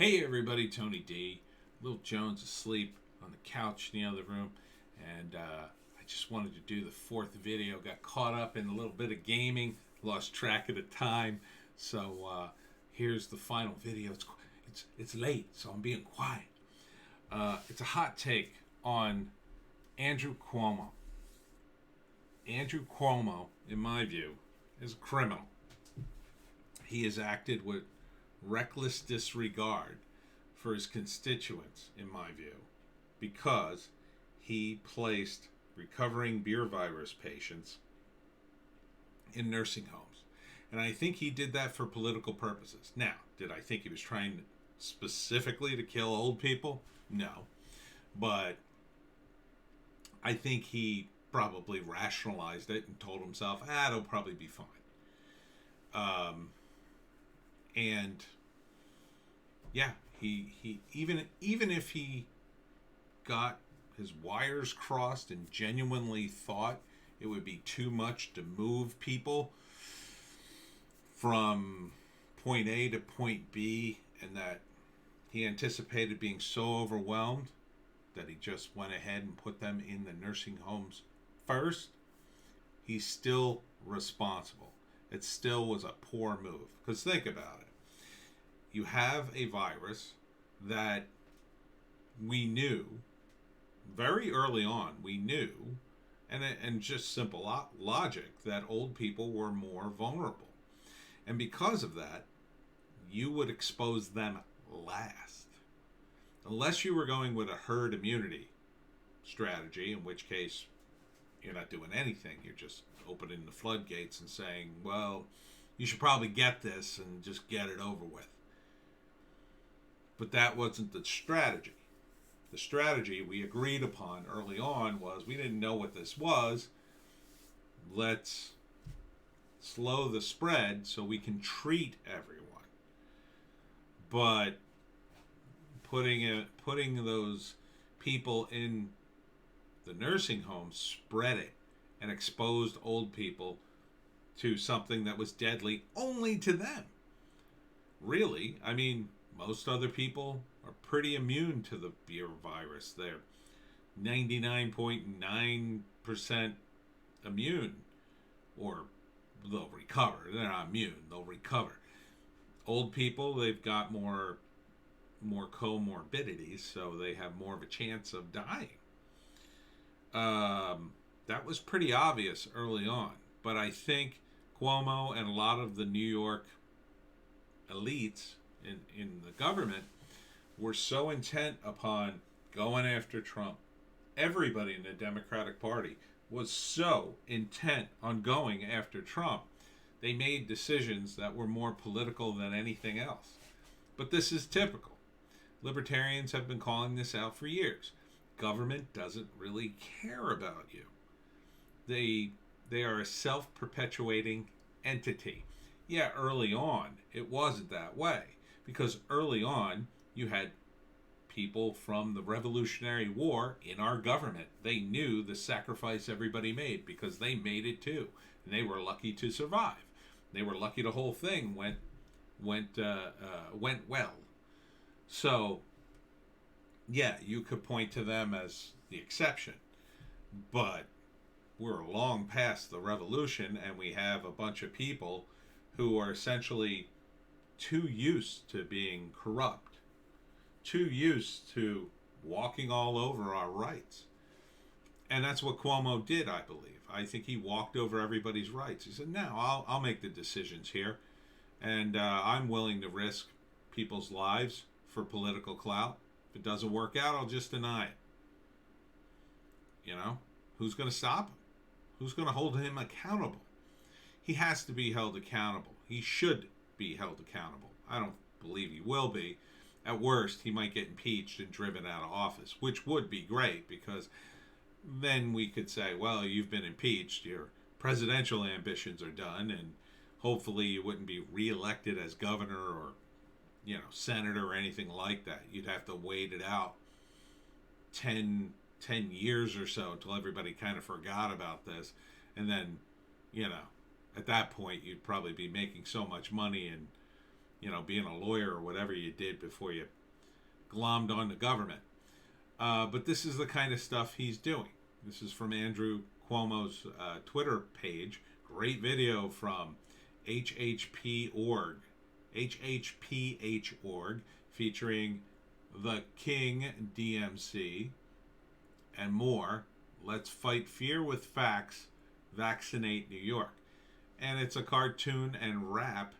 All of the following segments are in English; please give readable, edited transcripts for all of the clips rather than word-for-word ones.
Hey everybody, Tony D. Little Jones asleep on the couch in the other room, and I just wanted to do the fourth video. Got caught up in a little bit of gaming, lost track of the time, so here's the final video. It's late, so I'm being quiet. It's a hot take on Andrew Cuomo. Andrew Cuomo, in my view, is a criminal. He has acted with reckless disregard for his constituents, in my view, because he placed recovering beer virus patients in nursing homes. And I think he did that for political purposes. Now, did I think he was trying specifically to kill old people? No. But I think he probably rationalized it and told himself, it'll probably be fine. And yeah, he even if he got his wires crossed and genuinely thought it would be too much to move people from point A to point B, and that he anticipated being so overwhelmed that he just went ahead and put them in the nursing homes first, he's still responsible. It still was a poor move. Because think about it. You have a virus that we knew very early on, and just simple logic, that old people were more vulnerable. And because of that, you would expose them last. Unless you were going with a herd immunity strategy, in which case you're not doing anything. You're just opening the floodgates and saying, well, you should probably get this and just get it over with. But that wasn't the strategy. The strategy we agreed upon early on was we didn't know what this was. Let's slow the spread so we can treat everyone. But putting those people in the nursing home spread it and exposed old people to something that was deadly only to them. Really, I mean, most other people are pretty immune to the beer virus. They're 99.9% immune, or they'll recover. They're not immune, they'll recover. Old people, they've got more comorbidities, so they have more of a chance of dying. That was pretty obvious early on, but I think Cuomo and a lot of the New York elites in the government were so intent upon going after Trump. Everybody in the Democratic Party was so intent on going after Trump. They made decisions that were more political than anything else. But this is typical. Libertarians have been calling this out for years. Government doesn't really care about you. They are a self-perpetuating entity. Yeah, early on, it wasn't that way. Because early on, you had people from the Revolutionary War in our government. They knew the sacrifice everybody made because they made it too. And they were lucky to survive. They were lucky the whole thing went well. So, yeah, you could point to them as the exception. But we're long past the revolution, and we have a bunch of people who are essentially too used to being corrupt, too used to walking all over our rights. And that's what Cuomo did, I believe. I think he walked over everybody's rights. He said, no, I'll make the decisions here, and I'm willing to risk people's lives for political clout. If it doesn't work out, I'll just deny it. You know, who's going to stop him? Who's going to hold him accountable? He has to be held accountable. He should be held accountable. I don't believe he will be. At worst, he might get impeached and driven out of office, which would be great, because then we could say, well, you've been impeached, your presidential ambitions are done, and hopefully you wouldn't be reelected as governor or, senator or anything like that. You'd have to wait it out 10 years or so until everybody kind of forgot about this. And then, at that point, you'd probably be making so much money being a lawyer or whatever you did before you glommed on the government. But this is the kind of stuff he's doing. This is from Andrew Cuomo's Twitter page. Great video from HHP.org, HHPH.org, featuring the King DMC and more. Let's fight fear with facts. Vaccinate New York. And it's a cartoon and rap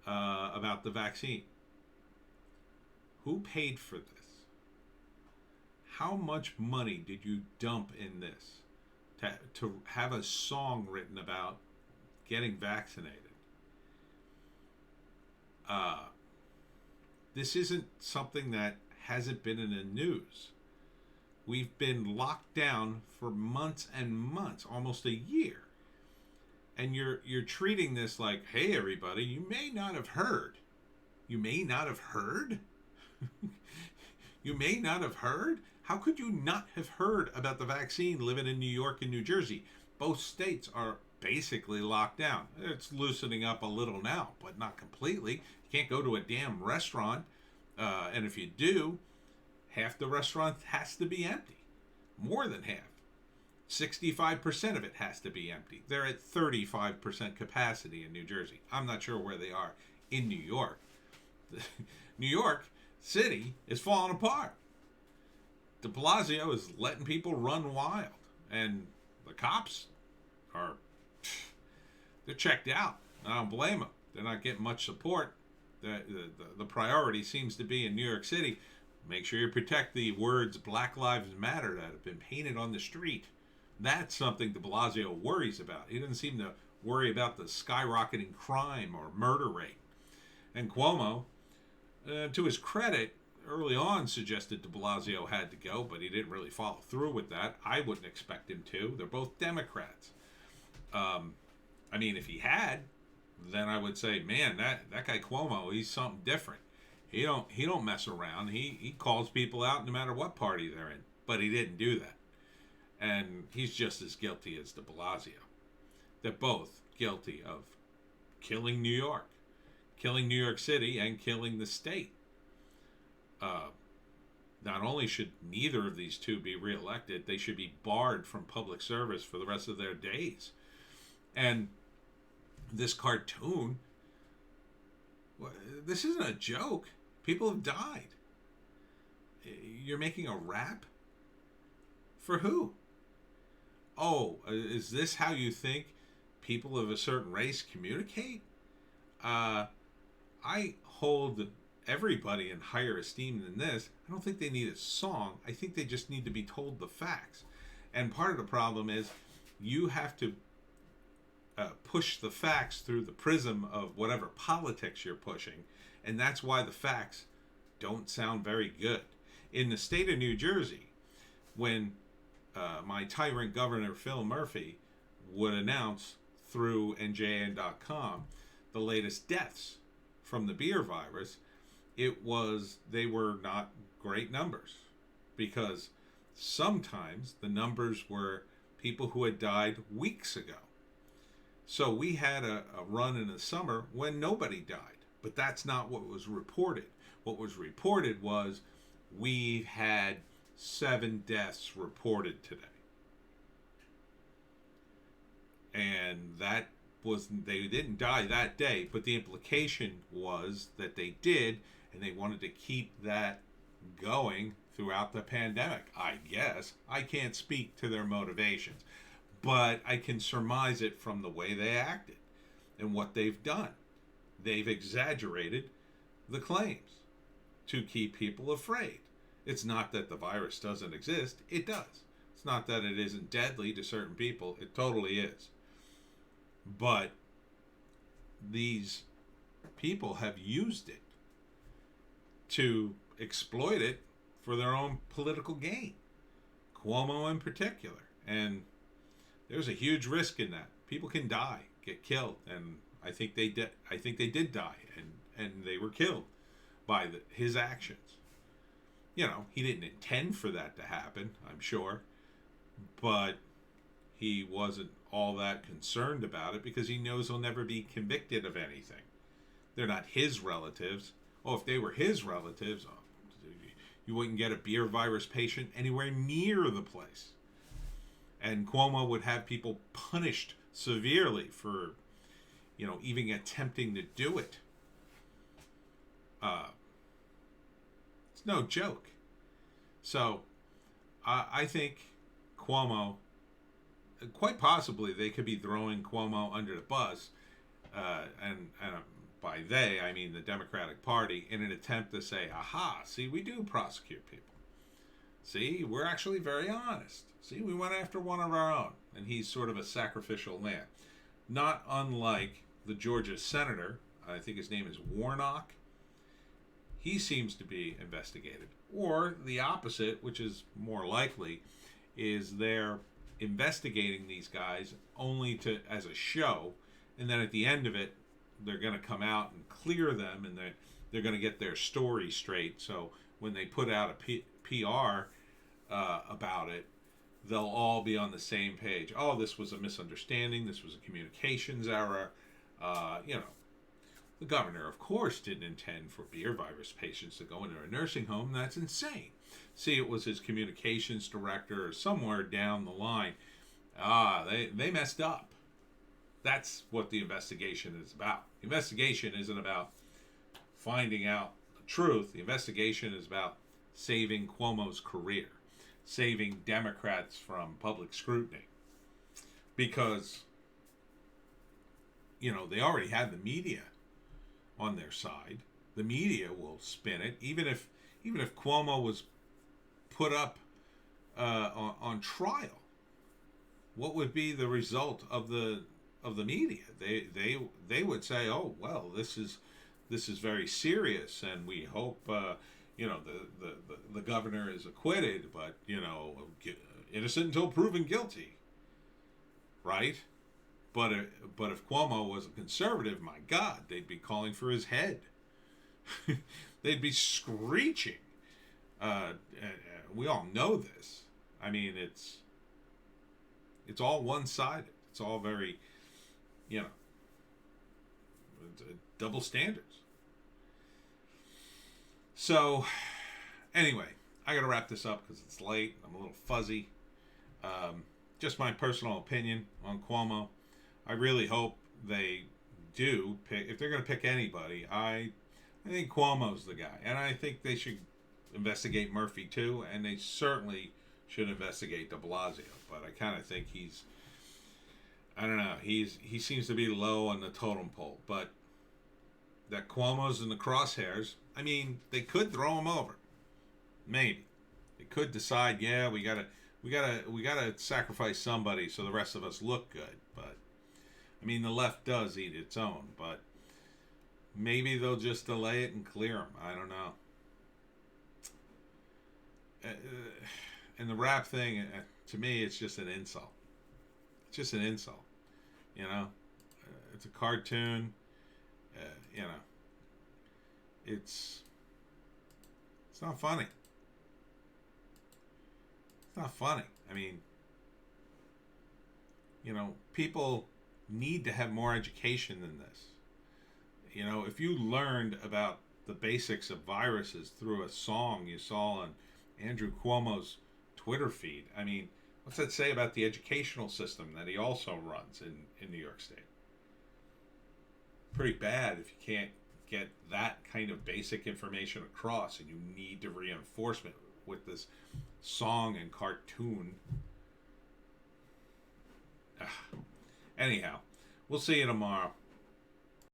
about the vaccine. Who paid for this? How much money did you dump in this to have a song written about getting vaccinated? This isn't something that hasn't been in the news. We've been locked down for months and months, almost a year. And you're treating this like, hey, everybody, you may not have heard. You may not have heard? You may not have heard? How could you not have heard about the vaccine living in New York and New Jersey? Both states are basically locked down. It's loosening up a little now, but not completely. You can't go to a damn restaurant. And if you do, half the restaurant has to be empty. More than half. 65% of it has to be empty. They're at 35% capacity in New Jersey. I'm not sure where they are in New York. New York City is falling apart. De Blasio is letting people run wild. And the cops they're checked out. I don't blame them. They're not getting much support. The priority seems to be in New York City. Make sure you protect the words Black Lives Matter that have been painted on the street. That's something de Blasio worries about. He doesn't seem to worry about the skyrocketing crime or murder rate. And Cuomo, to his credit, early on suggested de Blasio had to go, but he didn't really follow through with that. I wouldn't expect him to. They're both Democrats. I mean, if he had, then I would say, man, that guy Cuomo, he's something different. He don't mess around. He calls people out no matter what party they're in. But he didn't do that. And he's just as guilty as de Blasio. They're both guilty of killing New York City, and killing the state. Not only should neither of these two be reelected, they should be barred from public service for the rest of their days. And this cartoon, this isn't a joke. People have died. You're making a rap? For who? Oh, is this how you think people of a certain race communicate? I hold everybody in higher esteem than this. I don't think they need a song. I think they just need to be told the facts. And part of the problem is you have to push the facts through the prism of whatever politics you're pushing. And that's why the facts don't sound very good. In the state of New Jersey, when my tyrant governor Phil Murphy would announce through NJN.com the latest deaths from the beer virus, they were not great numbers, because sometimes the numbers were people who had died weeks ago. So we had a run in the summer when nobody died, but that's not what was reported. What was reported was we had 7 deaths reported today. And that was, they didn't die that day, but the implication was that they did, and they wanted to keep that going throughout the pandemic, I guess. I can't speak to their motivations, but I can surmise it from the way they acted and what they've done. They've exaggerated the claims to keep people afraid. It's not that the virus doesn't exist. It does. It's not that it isn't deadly to certain people. It totally is. But these people have used it to exploit it for their own political gain. Cuomo in particular. And there's a huge risk in that. People can die, get killed, and I think they did. I think they did die, and they were killed by his actions. You know, he didn't intend for that to happen, I'm sure, but he wasn't all that concerned about it because he knows he'll never be convicted of anything. They're not his relatives. Oh, if they were his relatives, oh, you wouldn't get a beer virus patient anywhere near the place. And Cuomo would have people punished severely for, even attempting to do it. It's no joke. So, I think Cuomo, quite possibly, they could be throwing Cuomo under the bus, and by they, I mean the Democratic Party, in an attempt to say, aha, see, we do prosecute people. See, we're actually very honest. See, we went after one of our own. And he's sort of a sacrificial lamb. Not unlike the Georgia senator, I think his name is Warnock. He seems to be investigated. Or the opposite, which is more likely, is they're investigating these guys only as a show, and then at the end of it, they're going to come out and clear them, and they're going to get their story straight. So when they put out a PR about it, they'll all be on the same page. Oh, this was a misunderstanding. This was a communications error. The governor, of course, didn't intend for beer virus patients to go into a nursing home. That's insane. See, it was his communications director or somewhere down the line. They messed up. That's what the investigation is about. The investigation isn't about finding out the truth. The investigation is about saving Cuomo's career, saving Democrats from public scrutiny. Because, they already had the media on their side. The media will spin it. Even if Cuomo was put up on trial, what would be the result of the media? They would say, oh well, this is very serious, and we hope the governor is acquitted, but innocent until proven guilty, right? But if Cuomo was a conservative, my God, they'd be calling for his head. They'd be screeching. We all know this. I mean, it's all one-sided. It's all very, double standards. So, anyway, I got to wrap this up because it's late. I'm a little fuzzy. Just my personal opinion on Cuomo. I really hope they do pick. If they're going to pick anybody, I think Cuomo's the guy, and I think they should investigate Murphy too, and they certainly should investigate De Blasio. But I kind of think I don't know. He seems to be low on the totem pole, but that Cuomo's in the crosshairs. I mean, they could throw him over. Maybe they could decide, yeah, we gotta sacrifice somebody so the rest of us look good. But I mean, the left does eat its own. But maybe they'll just delay it and clear him. I don't know. And the rap thing, to me, it's just an insult. It's just an insult. It's a cartoon. It's not funny. It's not funny. I mean, people need to have more education than this. If you learned about the basics of viruses through a song you saw on Andrew Cuomo's Twitter feed, I mean, what's that say about the educational system that he also runs in New York State? Pretty bad if you can't get that kind of basic information across, and you need the reinforcement with this song and cartoon. Anyhow, we'll see you tomorrow.